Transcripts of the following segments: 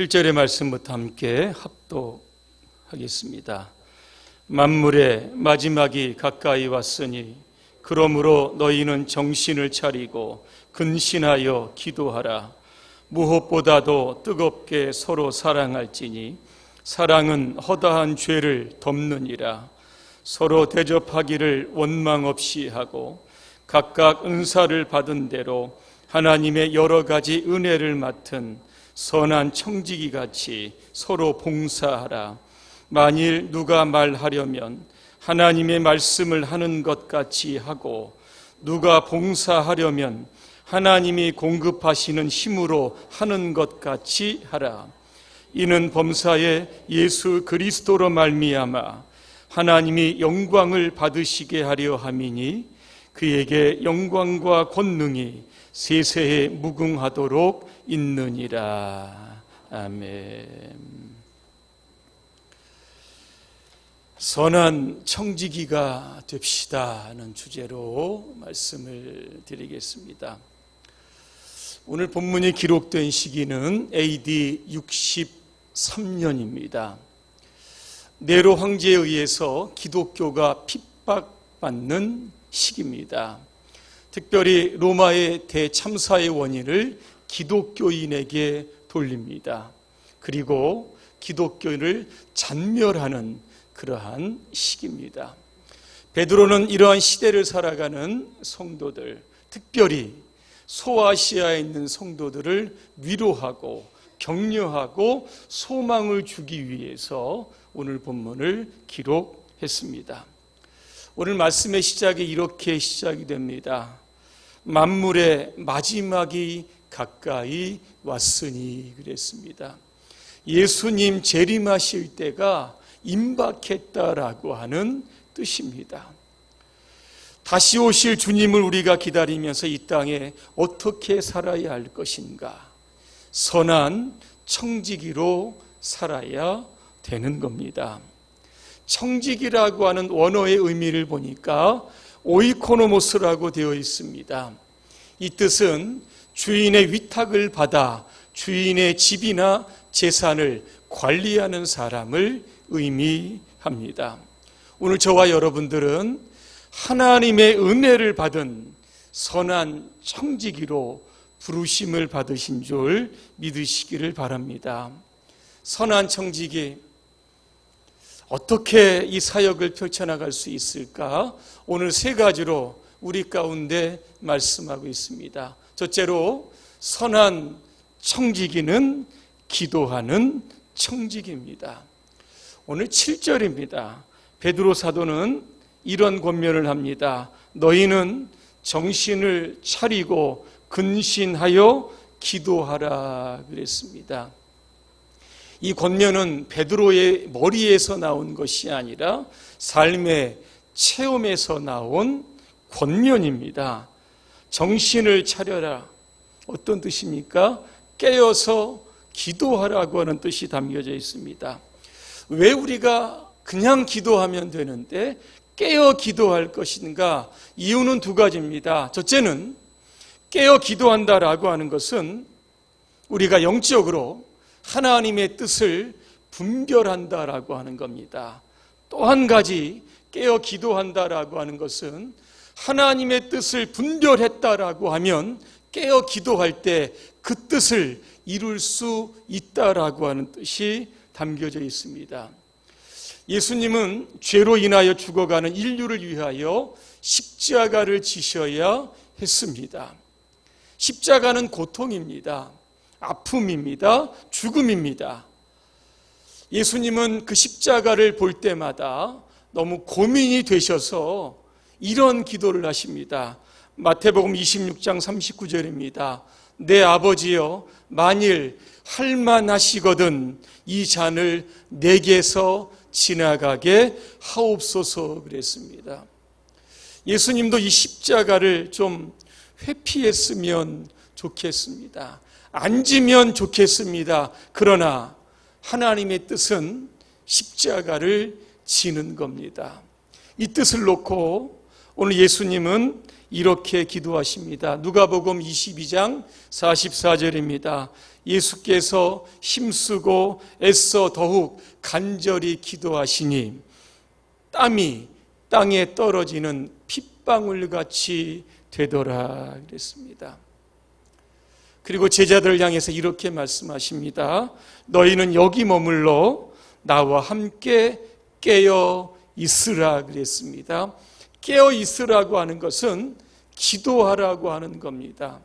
1절의 말씀부터 함께 합독하겠습니다. 만물의 마지막이 가까이 왔으니 그러므로 너희는 정신을 차리고 근신하여 기도하라. 무엇보다도 뜨겁게 서로 사랑할지니 사랑은 허다한 죄를 덮느니라. 서로 대접하기를 원망 없이 하고 각각 은사를 받은 대로 하나님의 여러 가지 은혜를 맡은 선한 청지기 같이 서로 봉사하라. 만일 누가 말하려면 하나님의 말씀을 하는 것 같이 하고 누가 봉사하려면 하나님이 공급하시는 힘으로 하는 것 같이 하라. 이는 범사에 예수 그리스도로 말미암아 하나님이 영광을 받으시게 하려 함이니 그에게 영광과 권능이 세세에 무궁하도록 있느니라. 아멘. 선한 청지기가 됩시다는 주제로 말씀을 드리겠습니다. 오늘 본문이 기록된 시기는 AD 63년입니다. 네로 황제에 의해서 기독교가 핍박받는 시기입니다. 특별히 로마의 대참사의 원인을 기독교인에게 돌립니다. 그리고 기독교를 잔멸하는 그러한 시기입니다. 베드로는 이러한 시대를 살아가는 성도들, 특별히 소아시아에 있는 성도들을 위로하고 격려하고 소망을 주기 위해서 오늘 본문을 기록했습니다. 오늘 말씀의 시작이 이렇게 시작이 됩니다. 만물의 마지막이 가까이 왔으니 그랬습니다. 예수님 재림하실 때가 임박했다라고 하는 뜻입니다. 다시 오실 주님을 우리가 기다리면서 이 땅에 어떻게 살아야 할 것인가? 선한 청지기로 살아야 되는 겁니다. 청지기라고 하는 원어의 의미를 보니까 오이코노모스라고 되어 있습니다. 이 뜻은 주인의 위탁을 받아 주인의 집이나 재산을 관리하는 사람을 의미합니다. 오늘 저와 여러분들은 하나님의 은혜를 받은 선한 청지기로 부르심을 받으신 줄 믿으시기를 바랍니다. 선한 청지기, 어떻게 이 사역을 펼쳐나갈 수 있을까? 오늘 세 가지로 우리 가운데 말씀하고 있습니다. 첫째로, 선한 청지기는 기도하는 청지기입니다. 오늘 7절입니다. 베드로 사도는 이런 권면을 합니다. 너희는 정신을 차리고 근신하여 기도하라 그랬습니다. 이 권면은 베드로의 머리에서 나온 것이 아니라 삶의 체험에서 나온 권면입니다. 정신을 차려라. 어떤 뜻입니까? 깨어서 기도하라고 하는 뜻이 담겨져 있습니다. 왜 우리가 그냥 기도하면 되는데 깨어 기도할 것인가? 이유는 두 가지입니다. 첫째는 깨어 기도한다라고 하는 것은 우리가 영적으로 하나님의 뜻을 분별한다라고 하는 겁니다. 또 한 가지, 깨어 기도한다라고 하는 것은 하나님의 뜻을 분별했다라고 하면 깨어 기도할 때 그 뜻을 이룰 수 있다라고 하는 뜻이 담겨져 있습니다. 예수님은 죄로 인하여 죽어가는 인류를 위하여 십자가를 지셔야 했습니다. 십자가는 고통입니다. 아픔입니다. 죽음입니다. 예수님은 그 십자가를 볼 때마다 너무 고민이 되셔서 이런 기도를 하십니다. 마태복음 26장 39절입니다. 내 아버지여, 만일 할만하시거든 이 잔을 내게서 지나가게 하옵소서 그랬습니다. 예수님도 이 십자가를 좀 회피했으면 좋겠습니다. 안 지면 좋겠습니다. 그러나 하나님의 뜻은 십자가를 지는 겁니다. 이 뜻을 놓고 오늘 예수님은 이렇게 기도하십니다. 누가복음 22장 44절입니다. 예수께서 힘쓰고 애써 더욱 간절히 기도하시니 땀이 땅에 떨어지는 핏방울같이 되더라 그랬습니다. 그리고 제자들을 향해서 이렇게 말씀하십니다. 너희는 여기 머물러 나와 함께 깨어 있으라 그랬습니다. 깨어 있으라고 하는 것은 기도하라고 하는 겁니다.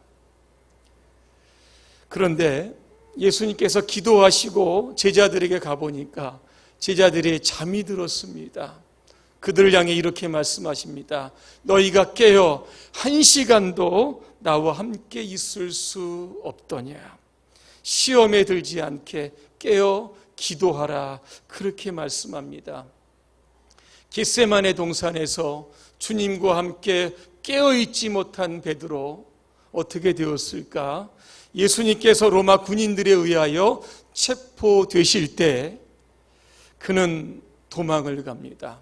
그런데 예수님께서 기도하시고 제자들에게 가보니까 제자들이 잠이 들었습니다. 그들을 향해 이렇게 말씀하십니다. 너희가 깨어 1시간도 나와 함께 있을 수 없더냐. 시험에 들지 않게 깨어 기도하라. 그렇게 말씀합니다. 겟세마네 동산에서 주님과 함께 깨어있지 못한 베드로 어떻게 되었을까? 예수님께서 로마 군인들에 의하여 체포되실 때 그는 도망을 갑니다.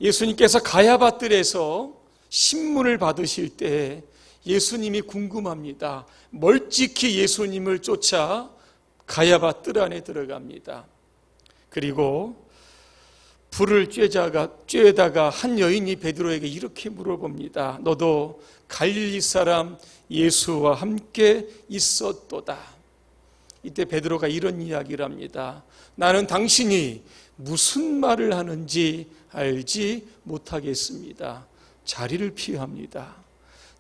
예수님께서 가야바뜰에서 신문을 받으실 때 예수님이 궁금합니다. 멀찍이 예수님을 쫓아 가야바뜰 안에 들어갑니다. 그리고 불을 쬐다가 한 여인이 베드로에게 이렇게 물어봅니다. 너도 갈릴리 사람 예수와 함께 있었도다. 이때 베드로가 이런 이야기를 합니다. 나는 당신이 무슨 말을 하는지 알지 못하겠습니다. 자리를 피합니다.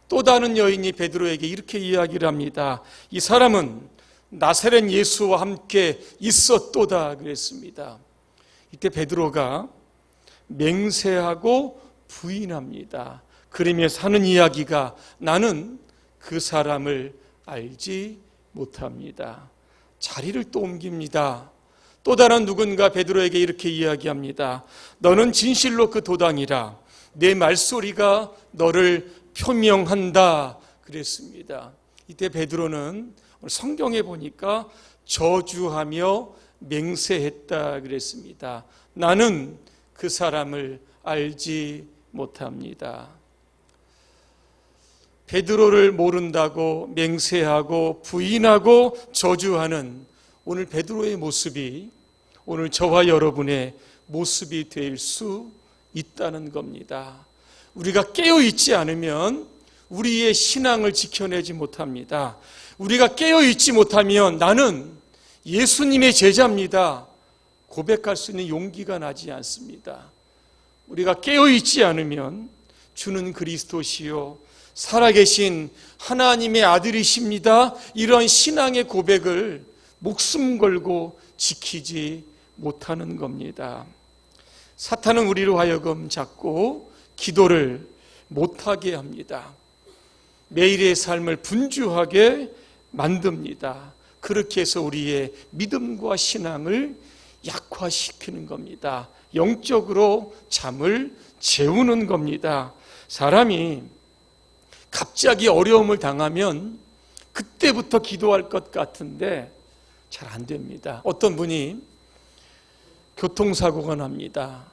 또 다른 여인이 베드로에게 이렇게 이야기를 합니다. 이 사람은 나사렛 예수와 함께 있었도다 그랬습니다. 이때 베드로가 맹세하고 부인합니다. 그러면서 하는 이야기가 나는 그 사람을 알지 못합니다. 자리를 또 옮깁니다. 또 다른 누군가 베드로에게 이렇게 이야기합니다. 너는 진실로 그 도당이라. 내 말소리가 너를 표명한다 그랬습니다. 이때 베드로는 성경에 보니까 저주하며 맹세했다 그랬습니다. 나는 그 사람을 알지 못합니다. 베드로를 모른다고 맹세하고 부인하고 저주하는 오늘 베드로의 모습이 오늘 저와 여러분의 모습이 될 수 있다는 겁니다. 우리가 깨어있지 않으면 우리의 신앙을 지켜내지 못합니다. 우리가 깨어있지 못하면 나는 예수님의 제자입니다. 고백할 수 있는 용기가 나지 않습니다. 우리가 깨어있지 않으면 주는 그리스도시요 살아계신 하나님의 아들이십니다. 이런 신앙의 고백을 목숨 걸고 지키지 못하는 겁니다. 사탄은 우리로 하여금 자꾸 기도를 못하게 합니다. 매일의 삶을 분주하게 만듭니다. 그렇게 해서 우리의 믿음과 신앙을 약화시키는 겁니다. 영적으로 잠을 재우는 겁니다. 사람이 갑자기 어려움을 당하면 그때부터 기도할 것 같은데 잘 안 됩니다. 어떤 분이 교통사고가 납니다.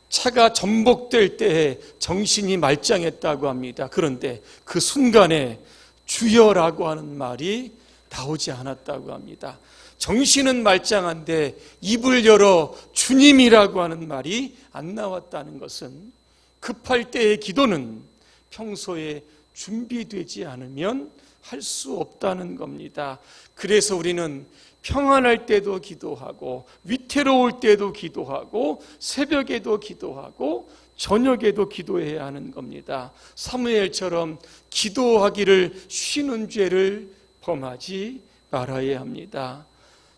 차가 전복될 때에 정신이 말짱했다고 합니다. 그런데 그 순간에 주여라고 하는 말이 나오지 않았다고 합니다. 정신은 말짱한데 입을 열어 주님이라고 하는 말이 안 나왔다는 것은 급할 때의 기도는 평소에 준비되지 않으면 할 수 없다는 겁니다. 그래서 우리는 평안할 때도 기도하고 위태로울 때도 기도하고 새벽에도 기도하고 저녁에도 기도해야 하는 겁니다. 사무엘처럼 기도하기를 쉬는 죄를 범하지 말아야 합니다.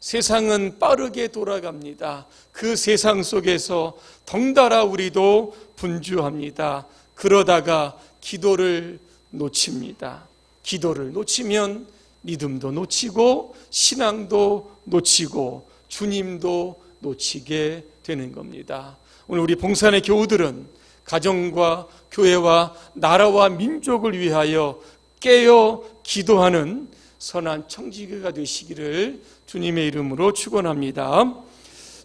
세상은 빠르게 돌아갑니다. 그 세상 속에서 덩달아 우리도 분주합니다. 그러다가 기도를 놓칩니다. 기도를 놓치면 믿음도 놓치고 신앙도 놓치고 주님도 놓치게 되는 겁니다. 오늘 우리 봉산의 교우들은 가정과 교회와 나라와 민족을 위하여 깨어 기도하는 선한 청지기가 되시기를 주님의 이름으로 축원합니다.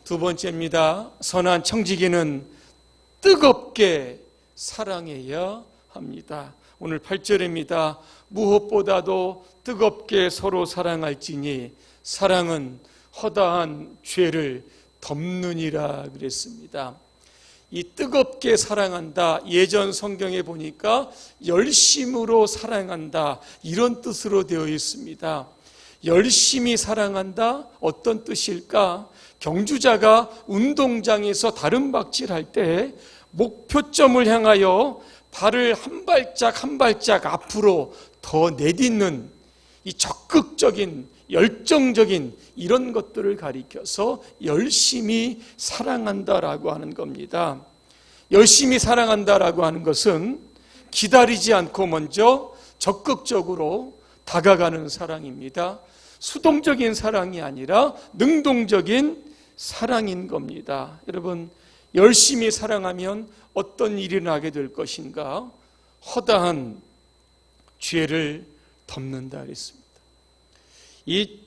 두 번째입니다. 선한 청지기는 뜨겁게 사랑해야 합니다. 오늘 8절입니다. 무엇보다도 뜨겁게 서로 사랑할지니 사랑은 허다한 죄를 덮느니라 그랬습니다. 이 뜨겁게 사랑한다, 예전 성경에 보니까 열심으로 사랑한다, 이런 뜻으로 되어 있습니다. 열심히 사랑한다, 어떤 뜻일까? 경주자가 운동장에서 다름박질할 때 목표점을 향하여 발을 한 발짝 한 발짝 앞으로 더 내딛는 이 적극적인 열정적인 이런 것들을 가리켜서 열심히 사랑한다라고 하는 겁니다. 열심히 사랑한다라고 하는 것은 기다리지 않고 먼저 적극적으로 다가가는 사랑입니다. 수동적인 사랑이 아니라 능동적인 사랑인 겁니다. 여러분, 열심히 사랑하면 어떤 일이 나게 될 것인가? 허다한 죄를 덮는다 그랬습니다. 이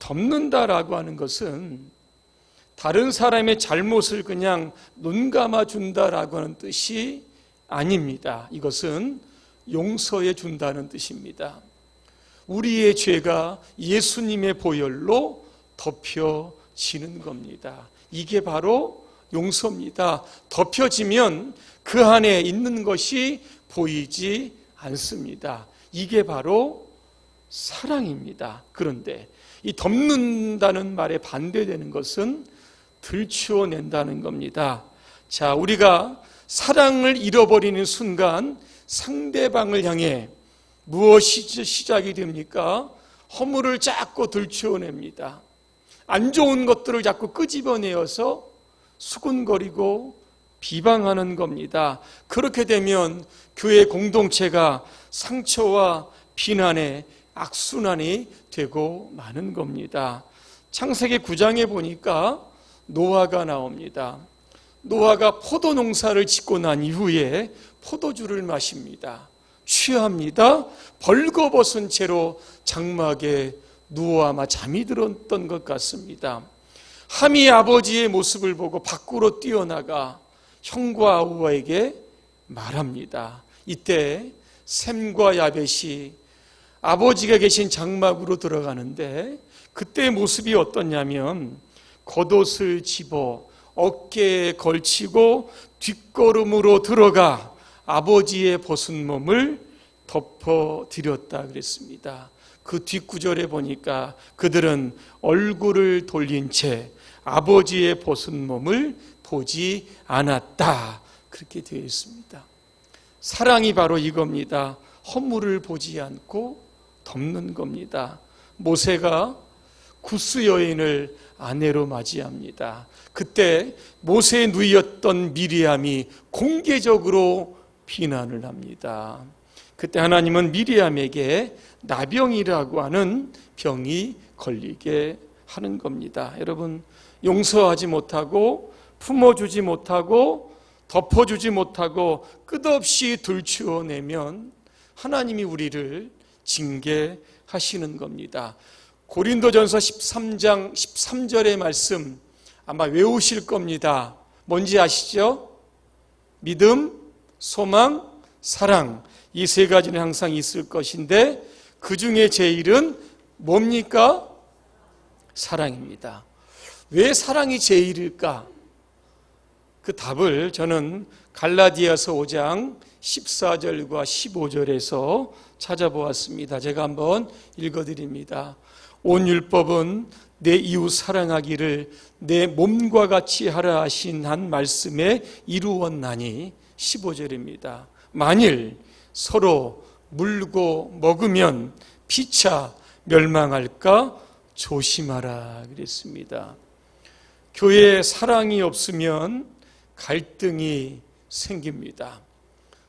덮는다라고 하는 것은 다른 사람의 잘못을 그냥 눈 감아준다라고 하는 뜻이 아닙니다. 이것은 용서해 준다는 뜻입니다. 우리의 죄가 예수님의 보혈로 덮여지는 겁니다. 이게 바로 용서입니다. 덮여지면 그 안에 있는 것이 보이지 않습니다. 이게 바로 사랑입니다. 그런데 이 덮는다는 말에 반대되는 것은 들추어낸다는 겁니다. 자, 우리가 사랑을 잃어버리는 순간 상대방을 향해 무엇이 시작이 됩니까? 허물을 자꾸 들추어냅니다. 안 좋은 것들을 자꾸 끄집어내어서 수군거리고 비방하는 겁니다. 그렇게 되면 교회 공동체가 상처와 비난의 악순환이 되고 마는 겁니다. 창세기 9장에 보니까 노아가 나옵니다. 노아가 포도 농사를 짓고 난 이후에 포도주를 마십니다. 취합니다. 벌거벗은 채로 장막에 누워 아마 잠이 들었던 것 같습니다. 함이 아버지의 모습을 보고 밖으로 뛰어나가 형과 아우에게 말합니다. 이때 셈과 야벳이 아버지가 계신 장막으로 들어가는데 그때 모습이 어떠냐면 겉옷을 집어 어깨에 걸치고 뒷걸음으로 들어가 아버지의 벗은 몸을 덮어드렸다 그랬습니다. 그 뒷구절에 보니까 그들은 얼굴을 돌린 채 아버지의 벗은 몸을 보지 않았다, 그렇게 되어 있습니다. 사랑이 바로 이겁니다. 허물을 보지 않고 덮는 겁니다. 모세가 구스 여인을 아내로 맞이합니다. 그때 모세의 누이였던 미리암이 공개적으로 비난을 합니다. 그때 하나님은 미리암에게 나병이라고 하는 병이 걸리게 하는 겁니다. 여러분, 용서하지 못하고 품어주지 못하고 덮어주지 못하고 끝없이 들추어내면 하나님이 우리를 징계하시는 겁니다. 고린도전서 13장 13절의 말씀 아마 외우실 겁니다. 뭔지 아시죠? 믿음, 소망, 사랑, 이 세 가지는 항상 있을 것인데 그 중에 제일은 뭡니까? 사랑입니다. 왜 사랑이 제일일까? 그 답을 저는 갈라디아서 5장 14절과 15절에서 찾아보았습니다. 제가 한번 읽어드립니다. 온 율법은 내 이웃 사랑하기를 내 몸과 같이 하라 하신 한 말씀에 이루었나니 15절입니다. 만일 서로 물고 먹으면 피차 멸망할까 조심하라 그랬습니다. 교회에 사랑이 없으면 갈등이 생깁니다.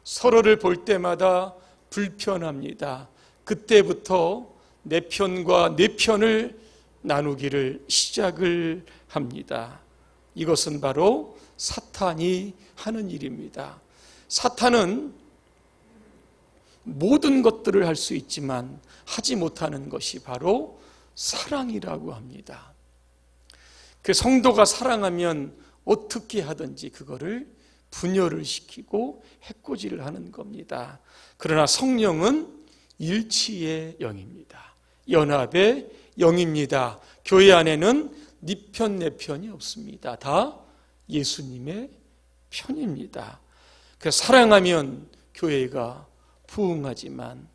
서로를 볼 때마다 불편합니다. 그때부터 내 편과 내 편을 나누기를 시작을 합니다. 이것은 바로 사탄이 하는 일입니다. 사탄은 모든 것들을 할 수 있지만 하지 못하는 것이 바로 사랑이라고 합니다. 그 성도가 사랑하면 어떻게 하든지 그거를 분열을 시키고 해코지를 하는 겁니다. 그러나 성령은 일치의 영입니다. 연합의 영입니다. 교회 안에는 네 편, 내 편이 없습니다. 다 예수님의 편입니다. 그래서 사랑하면 교회가 부흥하지만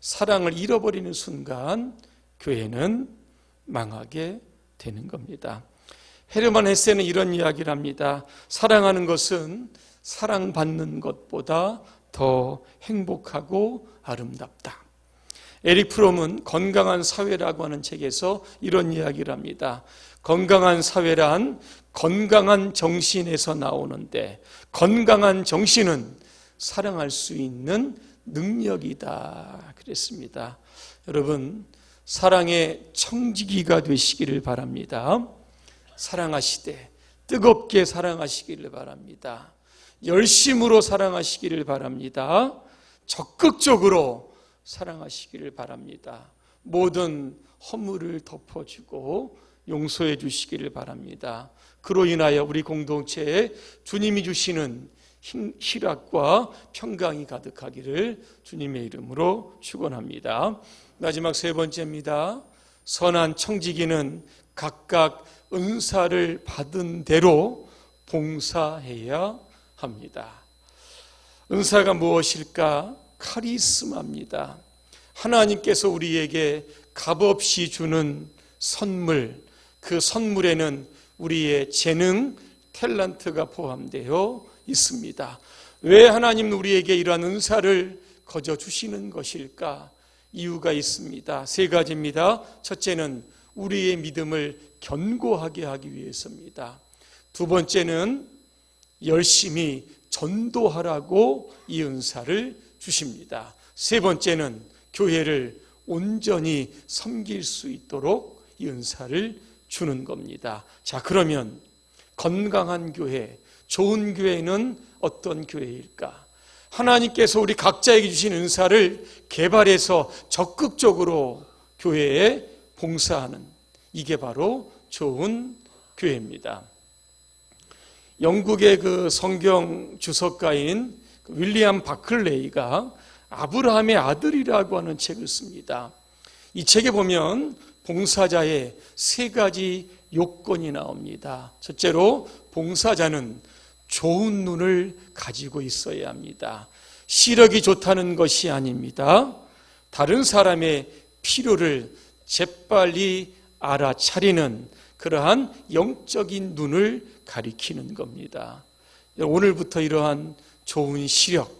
사랑을 잃어버리는 순간 교회는 망하게 되는 겁니다. 헤르만 헤세는 이런 이야기를 합니다. 사랑하는 것은 사랑받는 것보다 더 행복하고 아름답다. 에릭 프롬은 건강한 사회라고 하는 책에서 이런 이야기를 합니다. 건강한 사회란 건강한 정신에서 나오는데 건강한 정신은 사랑할 수 있는 능력이다 그랬습니다. 여러분, 사랑의 청지기가 되시기를 바랍니다. 사랑하시되 뜨겁게 사랑하시기를 바랍니다. 열심으로 사랑하시기를 바랍니다. 적극적으로 사랑하시기를 바랍니다. 모든 허물을 덮어주고 용서해 주시기를 바랍니다. 그로 인하여 우리 공동체에 주님이 주시는 희락과 평강이 가득하기를 주님의 이름으로 축원합니다. 마지막 세 번째입니다. 선한 청지기는 각각 은사를 받은 대로 봉사해야 합니다. 은사가 무엇일까? 카리스마입니다. 하나님께서 우리에게 값없이 주는 선물, 그 선물에는 우리의 재능, 탤런트가 포함되어 있습니다. 왜 하나님은 우리에게 이러한 은사를 거저 주시는 것일까? 이유가 있습니다. 세 가지입니다. 첫째는 우리의 믿음을 견고하게 하기 위해서입니다. 두 번째는 열심히 전도하라고 이 은사를 주십니다. 세 번째는 교회를 온전히 섬길 수 있도록 이 은사를 주는 겁니다. 자, 그러면 건강한 교회, 좋은 교회는 어떤 교회일까? 하나님께서 우리 각자에게 주신 은사를 개발해서 적극적으로 교회에 봉사하는, 이게 바로 좋은 교회입니다. 영국의 그 성경 주석가인 윌리엄 바클레이가 아브라함의 아들이라고 하는 책을 씁니다. 이 책에 보면 봉사자의 세 가지 요건이 나옵니다. 첫째로 봉사자는 좋은 눈을 가지고 있어야 합니다. 시력이 좋다는 것이 아닙니다. 다른 사람의 필요를 재빨리 알아차리는 그러한 영적인 눈을 가리키는 겁니다. 오늘부터 이러한 좋은 시력,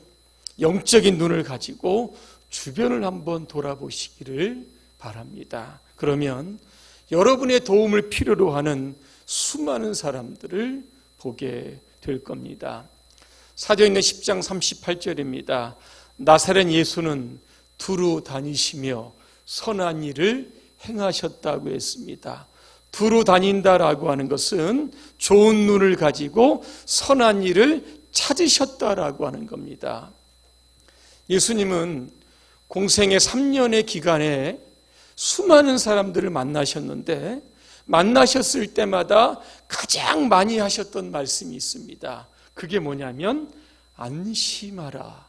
영적인 눈을 가지고 주변을 한번 돌아보시기를 바랍니다. 그러면 여러분의 도움을 필요로 하는 수많은 사람들을 보게 될 겁니다. 사도행전 10장 38절입니다. 나사렛 예수는 두루 다니시며 선한 일을 행하셨다고 했습니다. 두루 다닌다라고 하는 것은 좋은 눈을 가지고 선한 일을 찾으셨다라고 하는 겁니다. 예수님은 공생의 3년의 기간에 수많은 사람들을 만나셨는데 만나셨을 때마다 가장 많이 하셨던 말씀이 있습니다. 그게 뭐냐면 안심하라.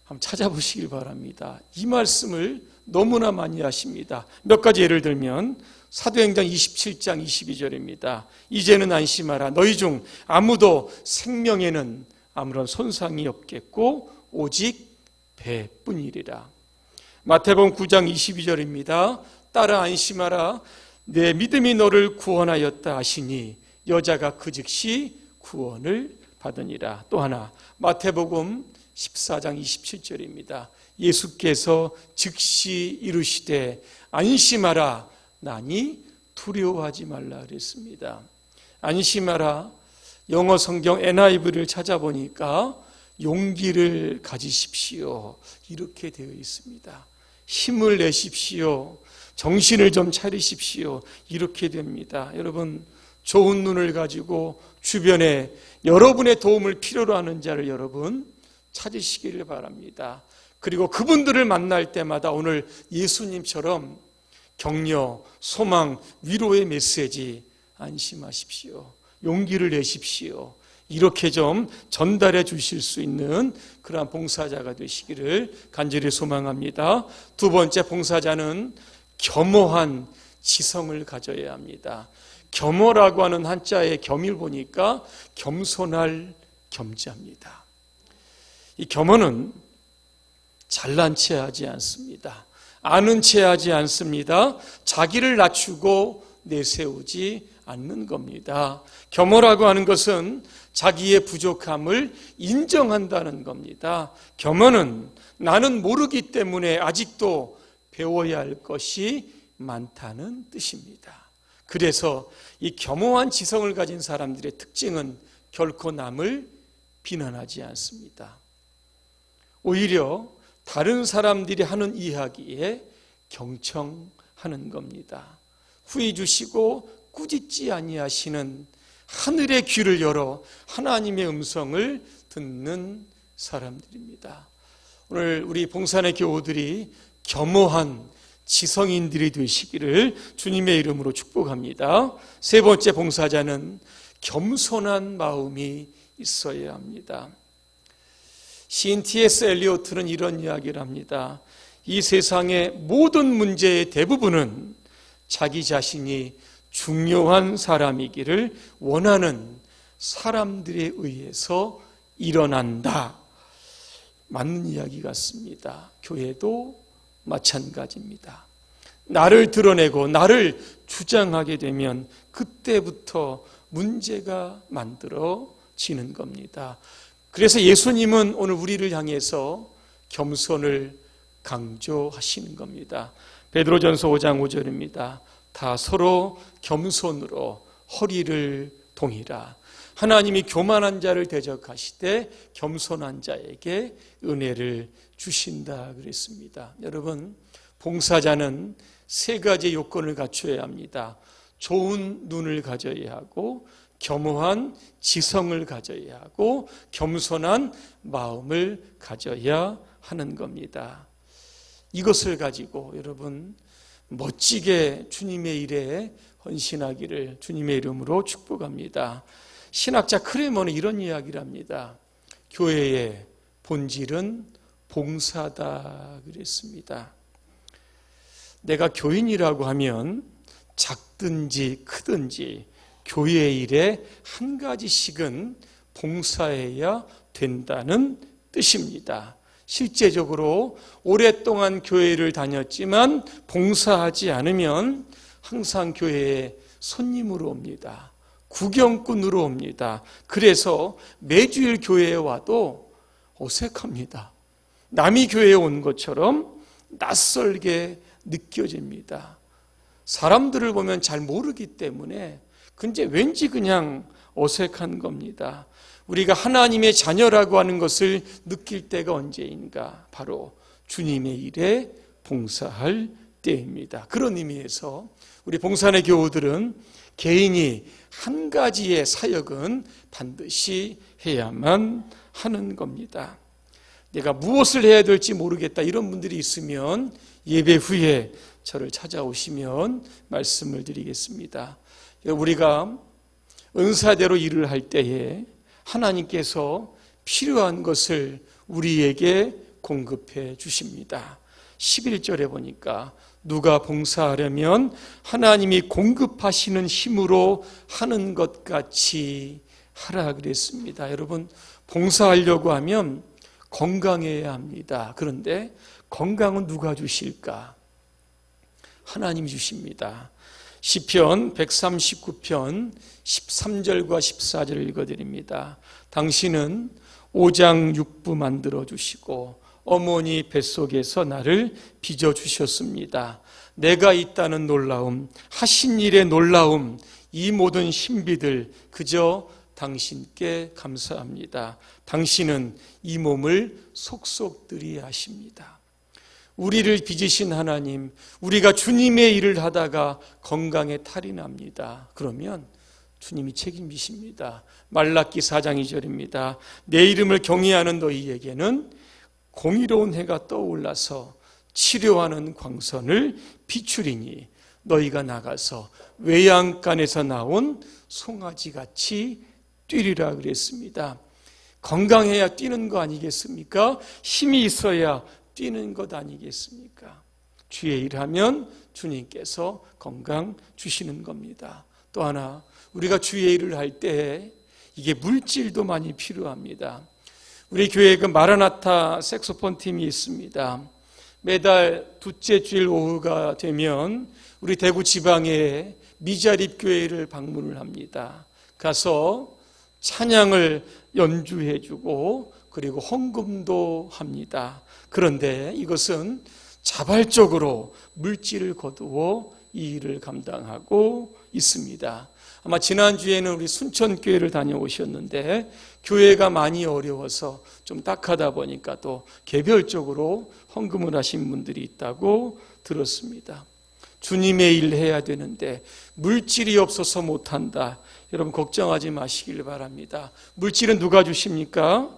한번 찾아보시길 바랍니다. 이 말씀을 너무나 많이 하십니다. 몇 가지 예를 들면 사도행전 27장 22절입니다. 이제는 안심하라. 너희 중 아무도 생명에는 아무런 손상이 없겠고 오직 배뿐이리라. 마태복음 9장 22절입니다. 따라 안심하라. 내 믿음이 너를 구원하였다 하시니 여자가 그 즉시 구원을 받으니라. 또 하나 마태복음 14장 27절입니다. 예수께서 즉시 이르시되 안심하라. 나니 두려워하지 말라 그랬습니다. 안심하라. 영어 성경 NIV를 찾아보니까 용기를 가지십시오. 이렇게 되어 있습니다. 힘을 내십시오. 정신을 좀 차리십시오. 이렇게 됩니다. 여러분, 좋은 눈을 가지고 주변에 여러분의 도움을 필요로 하는 자를 여러분 찾으시기를 바랍니다. 그리고 그분들을 만날 때마다 오늘 예수님처럼 격려, 소망, 위로의 메시지, 안심하십시오. 용기를 내십시오. 이렇게 좀 전달해 주실 수 있는 그러한 봉사자가 되시기를 간절히 소망합니다. 두 번째, 봉사자는 겸허한 지성을 가져야 합니다. 겸허라고 하는 한자의 겸을 보니까 겸손할 겸자입니다. 이 겸허는 잘난 체 하지 않습니다. 아는 체 하지 않습니다. 자기를 낮추고 내세우지 않는 겁니다. 겸허라고 하는 것은 자기의 부족함을 인정한다는 겁니다. 겸허는 나는 모르기 때문에 아직도 배워야 할 것이 많다는 뜻입니다. 그래서 이 겸허한 지성을 가진 사람들의 특징은 결코 남을 비난하지 않습니다. 오히려 다른 사람들이 하는 이야기에 경청하는 겁니다. 후히 주시고 꾸짖지 아니하시는 하늘의 귀를 열어 하나님의 음성을 듣는 사람들입니다. 오늘 우리 봉산의 교우들이 겸허한 지성인들이 되시기를 주님의 이름으로 축복합니다. 세 번째, 봉사자는 겸손한 마음이 있어야 합니다. 시인 T.S. 엘리오트는 이런 이야기를 합니다. 이 세상의 모든 문제의 대부분은 자기 자신이 중요한 사람이기를 원하는 사람들에 의해서 일어난다. 맞는 이야기 같습니다. 교회도 마찬가지입니다. 나를 드러내고 나를 주장하게 되면 그때부터 문제가 만들어지는 겁니다. 그래서 예수님은 오늘 우리를 향해서 겸손을 강조하시는 겁니다. 베드로전서 5장 5절입니다. 다 서로 겸손으로 허리를 동이라. 하나님이 교만한 자를 대적하시되 겸손한 자에게 은혜를 주신다 그랬습니다. 여러분, 봉사자는 세 가지 요건을 갖춰야 합니다. 좋은 눈을 가져야 하고, 겸허한 지성을 가져야 하고, 겸손한 마음을 가져야 하는 겁니다. 이것을 가지고 여러분 멋지게 주님의 일에 헌신하기를 주님의 이름으로 축복합니다. 신학자 크레머는 이런 이야기를 합니다. 교회의 본질은 봉사다 그랬습니다. 내가 교인이라고 하면 작든지 크든지 교회 일에 한 가지씩은 봉사해야 된다는 뜻입니다. 실제적으로 오랫동안 교회를 다녔지만 봉사하지 않으면 항상 교회에 손님으로 옵니다. 구경꾼으로 옵니다. 그래서 매주일 교회에 와도 어색합니다. 남이 교회에 온 것처럼 낯설게 느껴집니다. 사람들을 보면 잘 모르기 때문에 근데 왠지 그냥 어색한 겁니다. 우리가 하나님의 자녀라고 하는 것을 느낄 때가 언제인가? 바로 주님의 일에 봉사할 때입니다. 그런 의미에서 우리 봉산의 교우들은 개인이 한 가지의 사역은 반드시 해야만 하는 겁니다. 내가 무엇을 해야 될지 모르겠다 이런 분들이 있으면 예배 후에 저를 찾아오시면 말씀을 드리겠습니다. 우리가 은사대로 일을 할 때에 하나님께서 필요한 것을 우리에게 공급해 주십니다. 11절에 보니까 누가 봉사하려면 하나님이 공급하시는 힘으로 하는 것 같이 하라 그랬습니다. 여러분, 봉사하려고 하면 건강해야 합니다. 그런데 건강은 누가 주실까? 하나님이 주십니다. 시편 139편 13절과 14절을 읽어드립니다. 당신은 오장육부 만들어주시고 어머니 뱃속에서 나를 빚어주셨습니다. 내가 있다는 놀라움, 하신 일의 놀라움, 이 모든 신비들 그저 당신께 감사합니다. 당신은 이 몸을 속속들이 아십니다. 우리를 빚으신 하나님, 우리가 주님의 일을 하다가 건강에 탈이 납니다. 그러면 주님이 책임지십니다. 말라기 4장 2절입니다. 내 이름을 경외하는 너희에게는 공의로운 해가 떠올라서 치료하는 광선을 비추리니 너희가 나가서 외양간에서 나온 송아지같이 뛰리라 그랬습니다. 건강해야 뛰는 거 아니겠습니까? 힘이 있어야 뛰는 것 아니겠습니까? 주의 일하면 주님께서 건강 주시는 겁니다. 또 하나, 우리가 주의 일을 할 때 이게 물질도 많이 필요합니다. 우리 교회에 그 마라나타 색소폰 팀이 있습니다. 매달 둘째 주일 오후가 되면 우리 대구 지방에 미자립 교회를 방문을 합니다. 가서 찬양을 연주해주고 그리고 헌금도 합니다. 그런데 이것은 자발적으로 물질을 거두어 이 일을 감당하고 있습니다. 아마 지난주에는 우리 순천교회를 다녀오셨는데 교회가 많이 어려워서 좀 딱하다 보니까 또 개별적으로 헌금을 하신 분들이 있다고 들었습니다. 주님의 일 해야 되는데 물질이 없어서 못한다. 여러분 걱정하지 마시길 바랍니다. 물질은 누가 주십니까?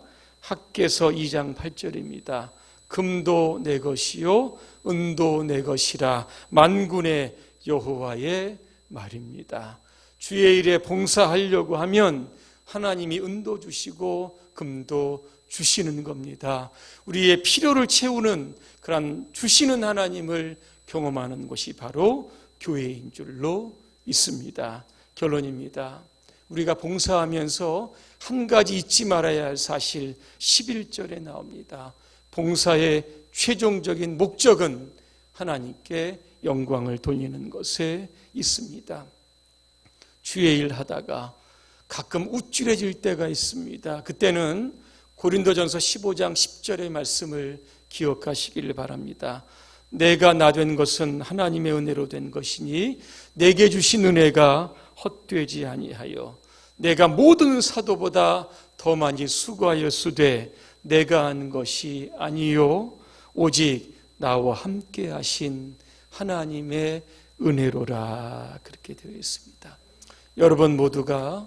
학개서 2장 8절입니다. 금도 내 것이요 은도 내 것이라 만군의 여호와의 말입니다. 주의 일에 봉사하려고 하면 하나님이 은도 주시고 금도 주시는 겁니다. 우리의 필요를 채우는 그런 주시는 하나님을 경험하는 것이 바로 교회인 줄로 있습니다. 결론입니다. 우리가 봉사하면서 한 가지 잊지 말아야 할 사실 11절에 나옵니다. 봉사의 최종적인 목적은 하나님께 영광을 돌리는 것에 있습니다. 주의 일 하다가 가끔 우쭐해질 때가 있습니다. 그때는 고린도전서 15장 10절의 말씀을 기억하시길 바랍니다. 내가 나 된 것은 하나님의 은혜로 된 것이니 내게 주신 은혜가 헛되지 아니하여 내가 모든 사도보다 더 많이 수고하였으되 내가 한 것이 아니요 오직 나와 함께 하신 하나님의 은혜로라. 그렇게 되어 있습니다. 여러분 모두가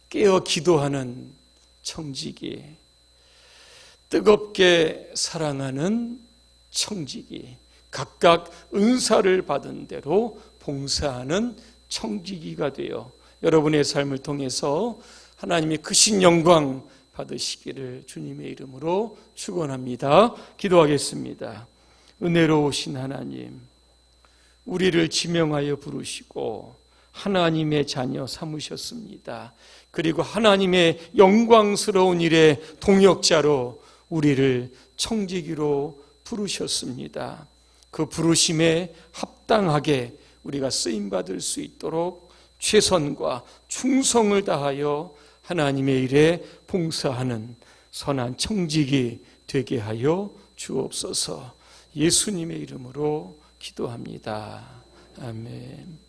깨어 기도하는 청지기, 뜨겁게 사랑하는 청지기, 각각 은사를 받은 대로 봉사하는 청지기가 되어 여러분의 삶을 통해서 하나님의 크신 영광 받으시기를 주님의 이름으로 축원합니다. 기도하겠습니다. 은혜로우신 하나님, 우리를 지명하여 부르시고 하나님의 자녀 삼으셨습니다. 그리고 하나님의 영광스러운 일의 동역자로 우리를 청지기로 부르셨습니다. 그 부르심에 합당하게 우리가 쓰임받을 수 있도록 최선과 충성을 다하여 하나님의 일에 봉사하는 선한 청지기 되게 하여 주옵소서. 예수님의 이름으로 기도합니다. 아멘.